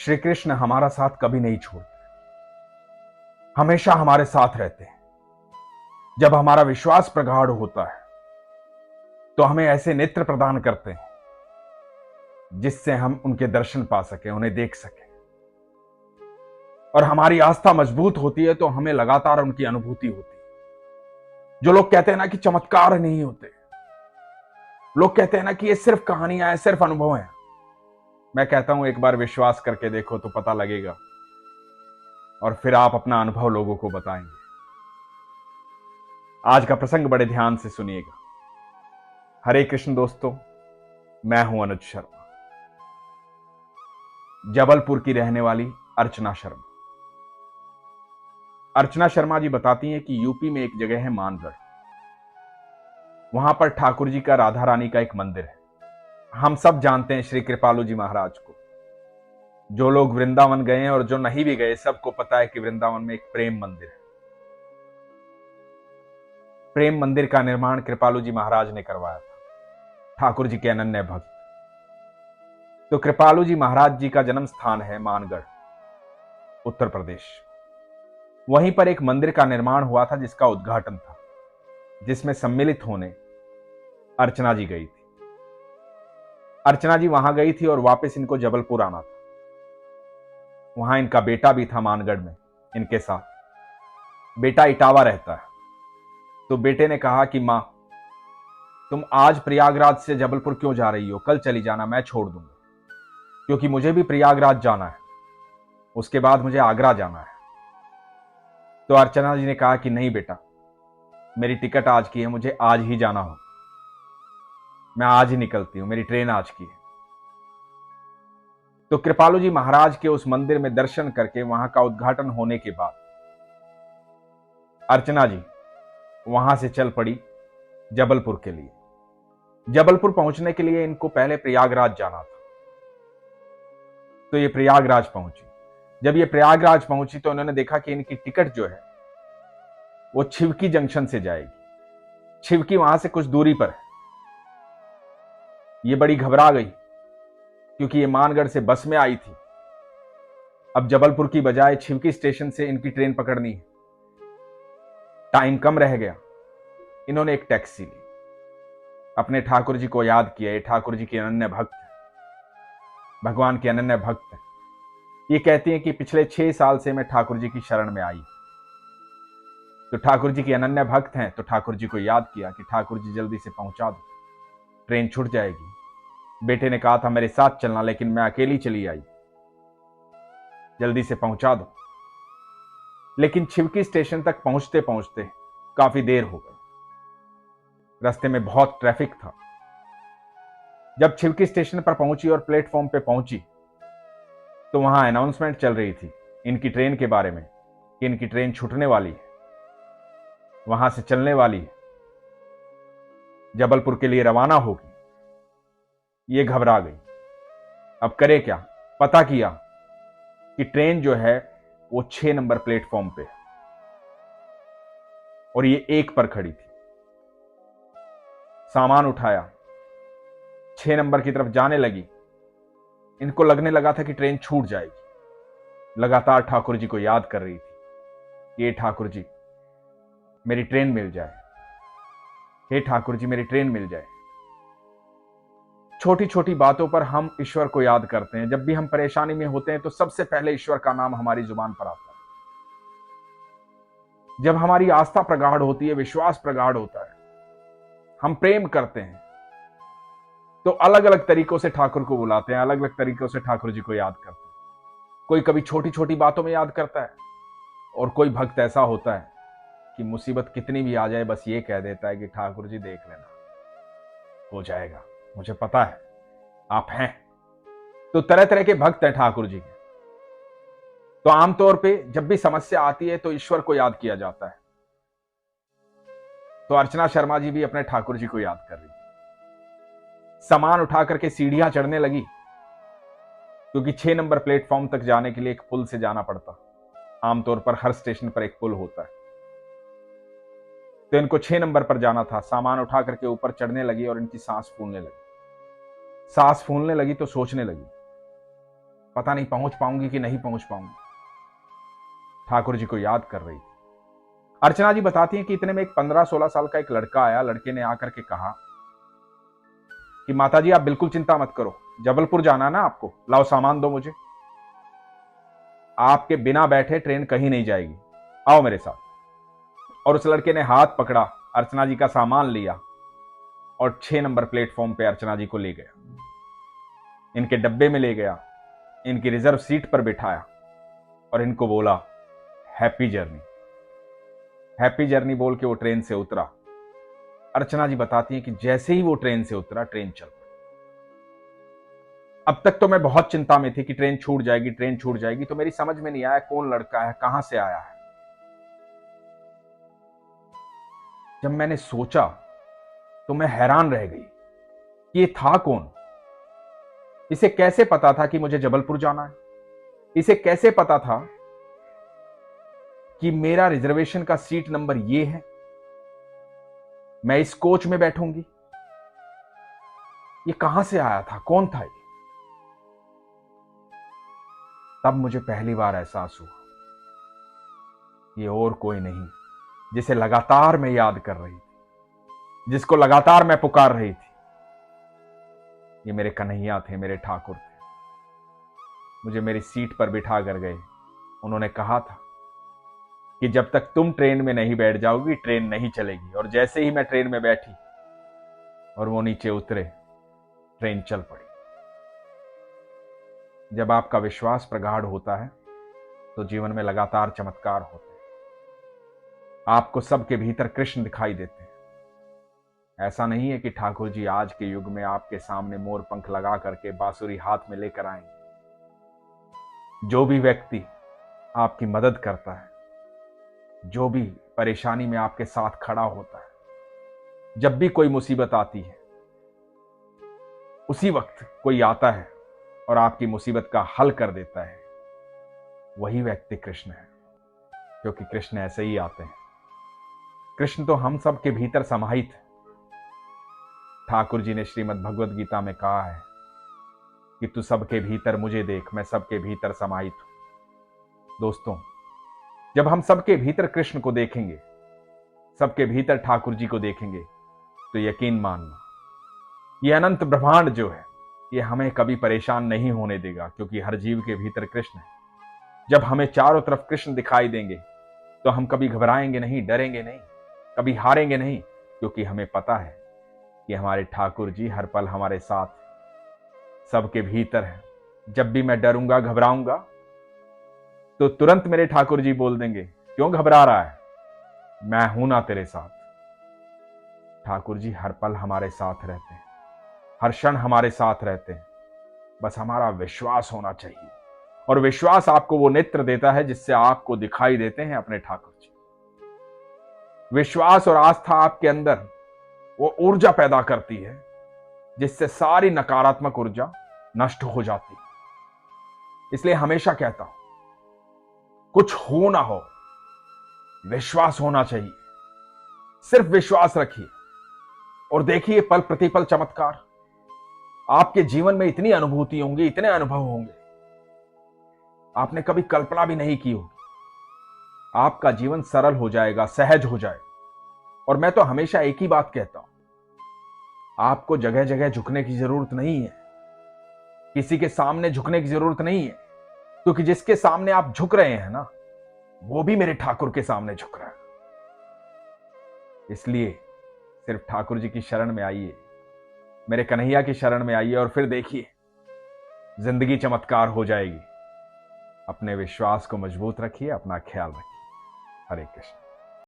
श्री कृष्ण हमारा साथ कभी नहीं छोड़ते, हमेशा हमारे साथ रहते हैं। जब हमारा विश्वास प्रगाढ़ होता है तो हमें ऐसे नेत्र प्रदान करते हैं जिससे हम उनके दर्शन पा सके, उन्हें देख सके। और हमारी आस्था मजबूत होती है तो हमें लगातार उनकी अनुभूति होती है। जो लोग कहते हैं ना कि चमत्कार नहीं होते, लोग कहते हैं ना कि ये सिर्फ कहानियां हैं, सिर्फ अनुभव हैं, मैं कहता हूं एक बार विश्वास करके देखो तो पता लगेगा, और फिर आप अपना अनुभव लोगों को बताएंगे। आज का प्रसंग बड़े ध्यान से सुनिएगा। हरे कृष्ण दोस्तों, मैं हूं अनुज शर्मा, जबलपुर की रहने वाली अर्चना शर्मा। अर्चना शर्मा जी बताती हैं कि यूपी में एक जगह है मानगढ़। वहां पर ठाकुर जी का, राधा रानी का एक मंदिर है। हम सब जानते हैं श्री कृपालु जी महाराज को। जो लोग वृंदावन गए हैं और जो नहीं भी गए, सबको पता है कि वृंदावन में एक प्रेम मंदिर है। प्रेम मंदिर का निर्माण कृपालु जी महाराज ने करवाया था, ठाकुर जी के अनन्य भक्त। तो कृपालु जी महाराज जी का जन्म स्थान है मानगढ़, उत्तर प्रदेश। वहीं पर एक मंदिर का निर्माण हुआ था जिसका उद्घाटन था, जिसमें सम्मिलित होने अर्चना जी गई थी। अर्चना जी वहां गई थी और वापस इनको जबलपुर आना था। वहां इनका बेटा भी था मानगढ़ में इनके साथ। बेटा इटावा रहता है। तो बेटे ने कहा कि मां, तुम आज प्रयागराज से जबलपुर क्यों जा रही हो? कल चली जाना, मैं छोड़ दूंगा, क्योंकि मुझे भी प्रयागराज जाना है, उसके बाद मुझे आगरा जाना है। तो अर्चना जी ने कहा कि नहीं बेटा, मेरी टिकट आज की है, मुझे आज ही जाना हो, मैं आज ही निकलती हूं, मेरी ट्रेन आज की है। तो कृपालु जी महाराज के उस मंदिर में दर्शन करके वहां का उद्घाटन होने के बाद अर्चना जी वहां से चल पड़ी जबलपुर के लिए। जबलपुर पहुंचने के लिए इनको पहले प्रयागराज जाना था। तो ये प्रयागराज पहुंची। जब ये प्रयागराज पहुंची तो उन्होंने देखा कि इनकी टिकट जो है वो छिवकी जंक्शन से जाएगी। छिवकी वहां से कुछ दूरी पर है। ये बड़ी घबरा गई, क्योंकि ये मानगढ़ से बस में आई थी। अब जबलपुर की बजाय छिवकी स्टेशन से इनकी ट्रेन पकड़नी है। टाइम कम रह गया। इन्होंने एक टैक्सी ली, अपने ठाकुर जी को याद किया। ये ठाकुर जी के अनन्य भक्त हैं, भगवान के अनन्य भक्त हैं। ये कहती हैं कि पिछले 6 साल से मैं ठाकुर जी की शरण में आई। तो ठाकुर जी के अनन्य भक्त हैं, तो ठाकुर जी को याद किया कि ठाकुर जी जल्दी से पहुंचा दो, ट्रेन छूट जाएगी। बेटे ने कहा था मेरे साथ चलना, लेकिन मैं अकेली चली आई, जल्दी से पहुंचा दो। लेकिन छिवकी स्टेशन तक पहुंचते पहुंचते काफी देर हो गई। रास्ते में बहुत ट्रैफिक था। जब छिवकी स्टेशन पर पहुंची और प्लेटफॉर्म पे पहुंची तो वहां अनाउंसमेंट चल रही थी इनकी ट्रेन के बारे में कि इनकी ट्रेन छूटने वाली है, वहां से चलने वाली है, जबलपुर के लिए रवाना होगी। ये घबरा गई। अब करे क्या? पता किया कि ट्रेन जो है वो 6 नंबर प्लेटफॉर्म पे है और ये 1 पर खड़ी थी। सामान उठाया, 6 नंबर की तरफ जाने लगी। इनको लगने लगा था कि ट्रेन छूट जाएगी। लगातार ठाकुर जी को याद कर रही थी, ये ठाकुर जी मेरी ट्रेन मिल जाए, हे ठाकुर जी मेरी ट्रेन मिल जाए। छोटी छोटी बातों पर हम ईश्वर को याद करते हैं। जब भी हम परेशानी में होते हैं तो सबसे पहले ईश्वर का नाम हमारी जुबान पर आता है। जब हमारी आस्था प्रगाढ़ होती है, विश्वास प्रगाढ़ होता है, हम प्रेम करते हैं, तो अलग अलग तरीकों से ठाकुर को बुलाते हैं, अलग अलग तरीकों से ठाकुर जी को याद करते हैं। कोई कभी छोटी छोटी बातों में याद करता है, और कोई भक्त ऐसा होता है कि मुसीबत कितनी भी आ जाए बस ये कह देता है कि ठाकुर जी देख लेना, हो जाएगा, मुझे पता है आप हैं। तो तरह तरह के भक्त हैं ठाकुर जी के। तो आमतौर पे जब भी समस्या आती है तो ईश्वर को याद किया जाता है। तो अर्चना शर्मा जी भी अपने ठाकुर जी को याद कर रही। सामान उठा करके सीढ़ियां चढ़ने लगी, क्योंकि 6 नंबर प्लेटफॉर्म तक जाने के लिए एक पुल से जाना पड़ता। आमतौर पर हर स्टेशन पर एक पुल होता है। तो इनको 6 नंबर पर जाना था। सामान उठा करके ऊपर चढ़ने लगी और इनकी सांस फूलने लगी। सांस फूलने लगी तो सोचने लगी पता नहीं पहुंच पाऊंगी कि नहीं पहुंच पाऊंगी। ठाकुर जी को याद कर रही थी। अर्चना जी बताती हैं कि इतने में एक 15-16 साल का एक लड़का आया। लड़के ने आकर के कहा कि माता जी आप बिल्कुल चिंता मत करो, जबलपुर जाना ना आपको, लाओ सामान दो मुझे, आपके बिना बैठे ट्रेन कहीं नहीं जाएगी, आओ मेरे साथ। और उस लड़के ने हाथ पकड़ा, अर्चना जी का सामान लिया और 6 नंबर प्लेटफॉर्म पे अर्चना जी को ले गया, इनके डब्बे में ले गया, इनकी रिजर्व सीट पर बिठाया और इनको बोला हैप्पी जर्नी। हैप्पी जर्नी बोल के वो ट्रेन से उतरा। अर्चना जी बताती हैं कि जैसे ही वो ट्रेन से उतरा ट्रेन चल पड़ी। अब तक तो मैं बहुत चिंता में थी कि ट्रेन छूट जाएगी, ट्रेन छूट जाएगी, तो मेरी समझ में नहीं आया कौन लड़का है, कहां से आया है। जब मैंने सोचा तो मैं हैरान रह गई कि ये था कौन। इसे कैसे पता था कि मुझे जबलपुर जाना है? इसे कैसे पता था कि मेरा रिजर्वेशन का सीट नंबर ये है, मैं इस कोच में बैठूंगी? ये कहां से आया था, कौन था ये? तब मुझे पहली बार एहसास हुआ ये और कोई नहीं, जिसे लगातार मैं याद कर रही थी, जिसको लगातार मैं पुकार रही थी, ये मेरे कन्हैया थे, मेरे ठाकुर थे। मुझे मेरी सीट पर बिठा कर गए। उन्होंने कहा था कि जब तक तुम ट्रेन में नहीं बैठ जाओगी ट्रेन नहीं चलेगी। और जैसे ही मैं ट्रेन में बैठी और वो नीचे उतरे, ट्रेन चल पड़ी। जब आपका विश्वास प्रगाढ़ होता है तो जीवन में लगातार चमत्कार होते हैं। आपको सबके भीतर कृष्ण दिखाई देते हैं। ऐसा नहीं है कि ठाकुर जी आज के युग में आपके सामने मोर पंख लगा करके बांसुरी हाथ में लेकर आएंगे। जो भी व्यक्ति आपकी मदद करता है, जो भी परेशानी में आपके साथ खड़ा होता है, जब भी कोई मुसीबत आती है, उसी वक्त कोई आता है और आपकी मुसीबत का हल कर देता है, वही व्यक्ति कृष्ण है। क्योंकि कृष्ण ऐसे ही आते हैं। कृष्ण तो हम सब के भीतर समाहित है। ठाकुर जी ने श्रीमद् भगवद गीता में कहा है कि तू सबके भीतर मुझे देख, मैं सबके भीतर समाहित हूं। दोस्तों, जब हम सबके भीतर कृष्ण को देखेंगे, सबके भीतर ठाकुर जी को देखेंगे, तो यकीन मानना ये अनंत ब्रह्मांड जो है ये हमें कभी परेशान नहीं होने देगा। क्योंकि हर जीव के भीतर कृष्ण है। जब हमें चारों तरफ कृष्ण दिखाई देंगे तो हम कभी घबराएंगे नहीं, डरेंगे नहीं, कभी हारेंगे नहीं। क्योंकि हमें पता है कि हमारे ठाकुर जी हर पल हमारे साथ सबके भीतर है। जब भी मैं डरूंगा, घबराऊंगा, तो तुरंत मेरे ठाकुर जी बोल देंगे, क्यों घबरा रहा है, मैं हूं ना तेरे साथ। ठाकुर जी हर पल हमारे साथ रहते हैं, हर क्षण हमारे साथ रहते हैं। बस हमारा विश्वास होना चाहिए। और विश्वास आपको वो नेत्र देता है जिससे आपको दिखाई देते हैं अपने ठाकुर जी। विश्वास और आस्था आपके अंदर वो ऊर्जा पैदा करती है जिससे सारी नकारात्मक ऊर्जा नष्ट हो जाती है। इसलिए हमेशा कहता हूं, कुछ हो ना हो, विश्वास होना चाहिए। सिर्फ विश्वास रखिए और देखिए पल प्रतिपल चमत्कार। आपके जीवन में इतनी अनुभूति होंगी, इतने अनुभव होंगे, आपने कभी कल्पना भी नहीं की होगी। आपका जीवन सरल हो जाएगा, सहज हो जाएगा। और मैं तो हमेशा एक ही बात कहता हूं, आपको जगह जगह झुकने की जरूरत नहीं है, किसी के सामने झुकने की जरूरत नहीं है। क्योंकि जिसके सामने आप झुक रहे हैं ना, वो भी मेरे ठाकुर के सामने झुक रहा है। इसलिए सिर्फ ठाकुर जी की शरण में आइए, मेरे कन्हैया की शरण में आइए और फिर देखिए जिंदगी चमत्कार हो जाएगी। अपने विश्वास को मजबूत रखिए, अपना ख्याल रखिए। हरे कृष्ण।